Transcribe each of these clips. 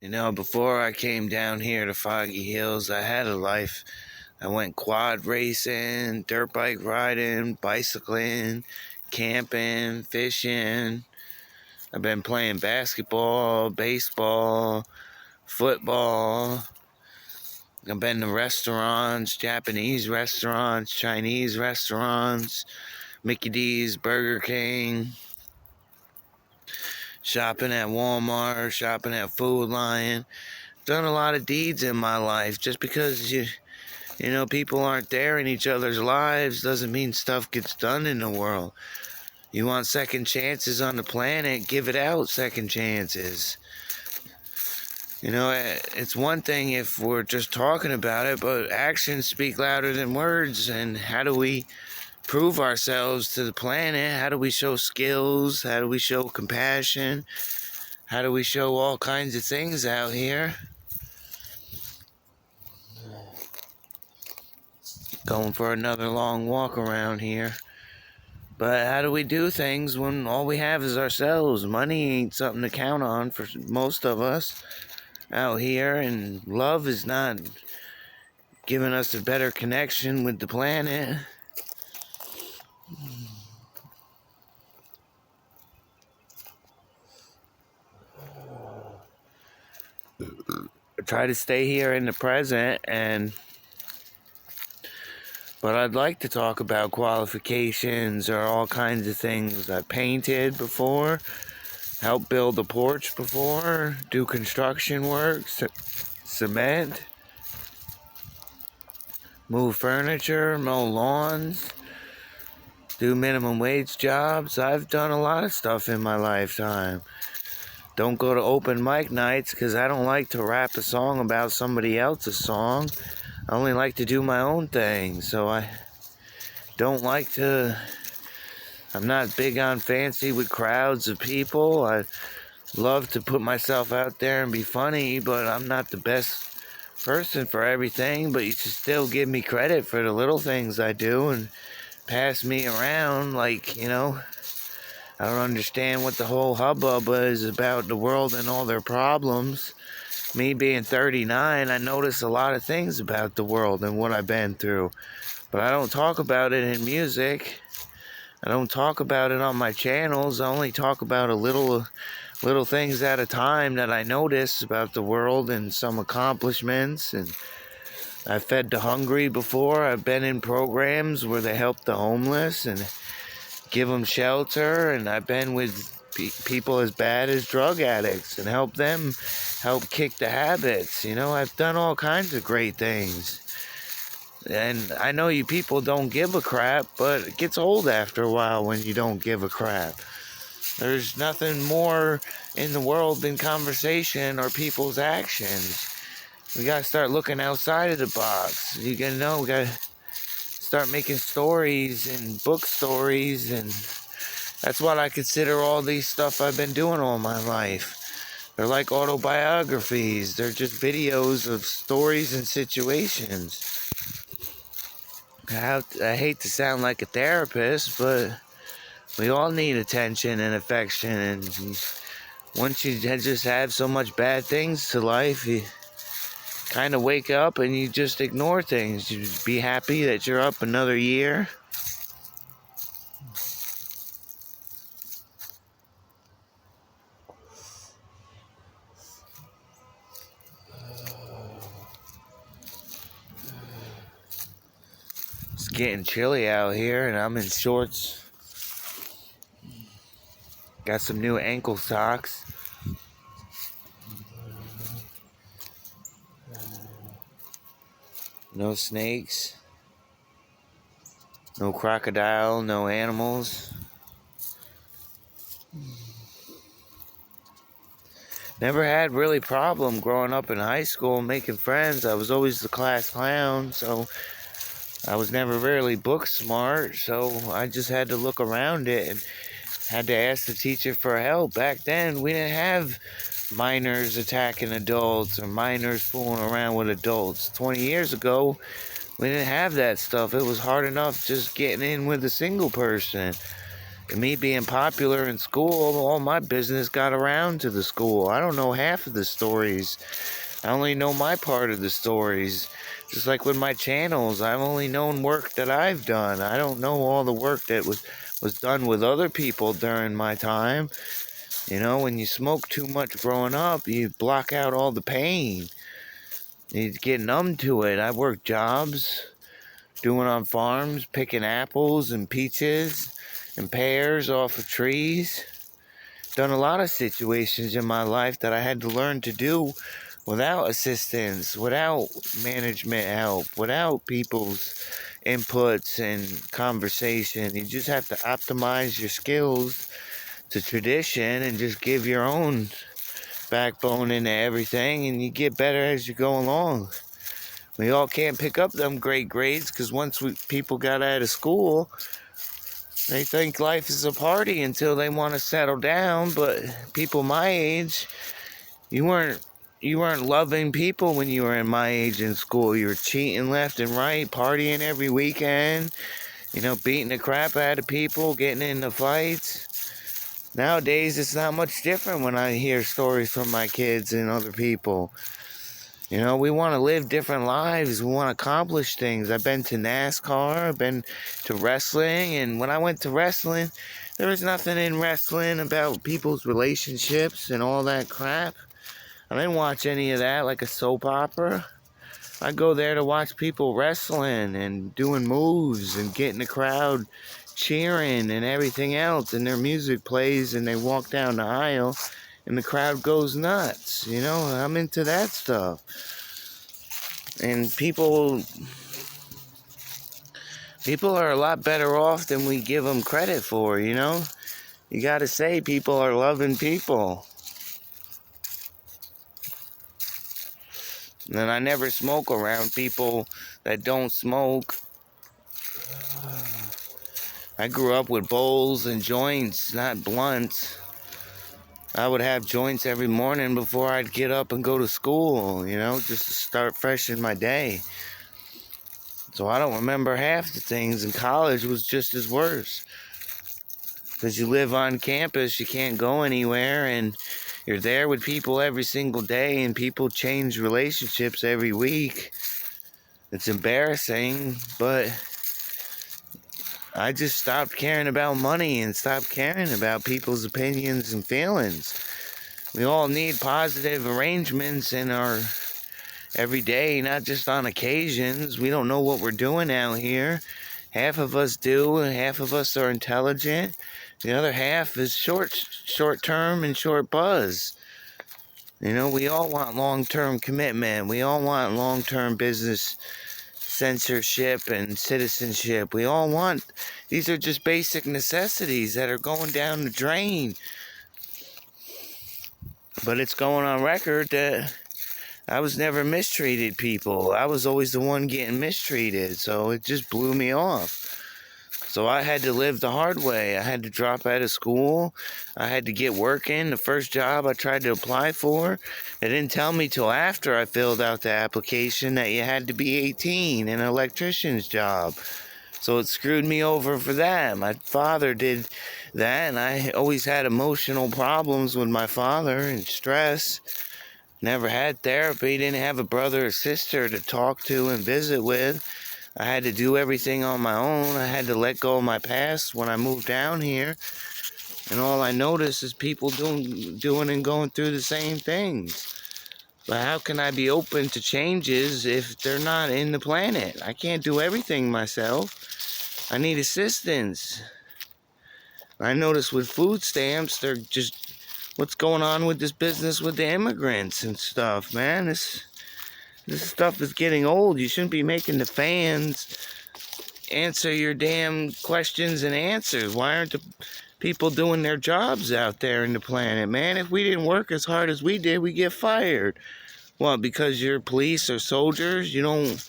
Before I came down here to Foggy Hills, I had a life. I went quad racing, dirt bike riding, bicycling, camping, fishing. I've been playing basketball, baseball, football. I've been to restaurants, Japanese restaurants, Chinese restaurants, Mickey D's, Burger King, shopping at Walmart, shopping at Food Lion. Done a lot of deeds in my life. Just because people aren't there in each other's lives doesn't mean stuff gets done in the world. You want second chances on the planet, give it out second chances. It's one thing if we're just talking about it, but actions speak louder than words. And how do we prove ourselves to the planet? How do we show skills? How do we show compassion? How do we show all kinds of things out here? Going for another long walk around here. But how do we do things when all we have is ourselves? Money ain't something to count on for most of us out here, and love is not giving us a better connection with the planet. I try to stay here in the present, but I'd like to talk about qualifications or all kinds of things. I painted before, helped build a porch before, do construction work, cement, move furniture, mow lawns, do minimum wage jobs. I've done a lot of stuff in my lifetime. Don't go to open mic nights because I don't like to rap a song about somebody else's song. I only like to do my own thing, so I don't like to... I'm not big on fancy with crowds of people. I love to put myself out there and be funny, but I'm not the best person for everything. But you should still give me credit for the little things I do and pass me around like, I don't understand what the whole hubbub is about the world and all their problems. Me being 39, I notice a lot of things about the world and what I've been through. But I don't talk about it in music. I don't talk about it on my channels. I only talk about little things at a time that I notice about the world and some accomplishments. And I've fed the hungry before. I've been in programs where they help the homeless and give them shelter. And I've been with people as bad as drug addicts and help kick the habits. I've done all kinds of great things. And I know you people don't give a crap, but it gets old after a while when you don't give a crap. There's nothing more in the world than conversation or people's actions. We gotta start looking outside of the box. We gotta start making stories and book stories, and that's what I consider all these stuff I've been doing all my life. They're like autobiographies. They're just videos of stories and situations. I hate to sound like a therapist, but we all need attention and affection. And once you just have so much bad things to life, you kind of wake up and you just ignore things. You be happy that you're up another year. It's getting chilly out here and I'm in shorts. Got some new ankle socks. No snakes. No crocodile, no animals. Never had really problem growing up in high school making friends. I was always the class clown, so I was never really book smart, so I just had to look around it and had to ask the teacher for help. Back then, we didn't have minors attacking adults or minors fooling around with adults. 20 years ago, we didn't have that stuff. It was hard enough just getting in with a single person. Me being popular in school, all my business got around to the school. I don't know half of the stories. I only know my part of the stories. Just like with my channels, I've only known work that I've done. I don't know all the work that was done with other people during my time. You know, when you smoke too much growing up, you block out all the pain. You get numb to it. I worked jobs, doing on farms, picking apples and peaches and pears off of trees. Done a lot of situations in my life that I had to learn to do without assistance, without management help, without people's inputs and conversation. You just have to optimize your skills to tradition and just give your own backbone into everything, and you get better as you go along. We all can't pick up them great grades because once people got out of school, they think life is a party until they want to settle down. But people my age, you weren't loving people when you were in my age in school. You were cheating left and right, partying every weekend, you know, beating the crap out of people, getting into fights. Nowadays, it's not much different when I hear stories from my kids and other people. You know, we want to live different lives. We want to accomplish things. I've been to NASCAR. I've been to wrestling. And when I went to wrestling, there was nothing in wrestling about people's relationships and all that crap. I didn't watch any of that like a soap opera. I go there to watch people wrestling and doing moves and getting the crowd cheering and everything else. And their music plays and they walk down the aisle and the crowd goes nuts. You know, I'm into that stuff. And people are a lot better off than we give them credit for, you know. You gotta say people are loving people. And I never smoke around people that don't smoke. I grew up with bowls and joints, not blunts. I would have joints every morning before I'd get up and go to school, you know, just to start fresh in my day. So I don't remember half the things, and college was just as worse. Because you live on campus, you can't go anywhere, and you're there with people every single day, and people change relationships every week. It's embarrassing, but I just stopped caring about money and stopped caring about people's opinions and feelings. We all need positive arrangements in our every day, not just on occasions. We don't know what we're doing out here. Half of us do, and half of us are intelligent. The other half is short term and short buzz. You know, we all want long-term commitment. We all want long-term business censorship and citizenship. We all want, these are just basic necessities that are going down the drain. But it's going on record that I was never mistreated people. I was always the one getting mistreated, so it just blew me off. So I had to live the hard way. I had to drop out of school. I had to get working. The first job I tried to apply for, they didn't tell me till after I filled out the application that you had to be 18 in an electrician's job. So it screwed me over for that. My father did that, and I always had emotional problems with my father and stress. Never had therapy. Didn't have a brother or sister to talk to and visit with. I had to do everything on my own. I had to let go of my past when I moved down here. And all I noticed is people doing and going through the same things. But how can I be open to changes if they're not in the planet? I can't do everything myself. I need assistance. I noticed with food stamps, they're just, what's going on with this business with the immigrants and stuff, man? This stuff is getting old. You shouldn't be making the fans answer your damn questions and answers. Why aren't the people doing their jobs out there in the planet, man? If we didn't work as hard as we did, we get fired. What, because you're police or soldiers? You don't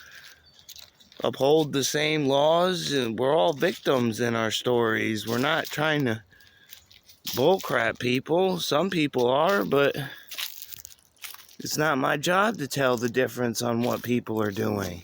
uphold the same laws? We're all victims in our stories. We're not trying to bullcrap people. Some people are, but it's not my job to tell the difference on what people are doing.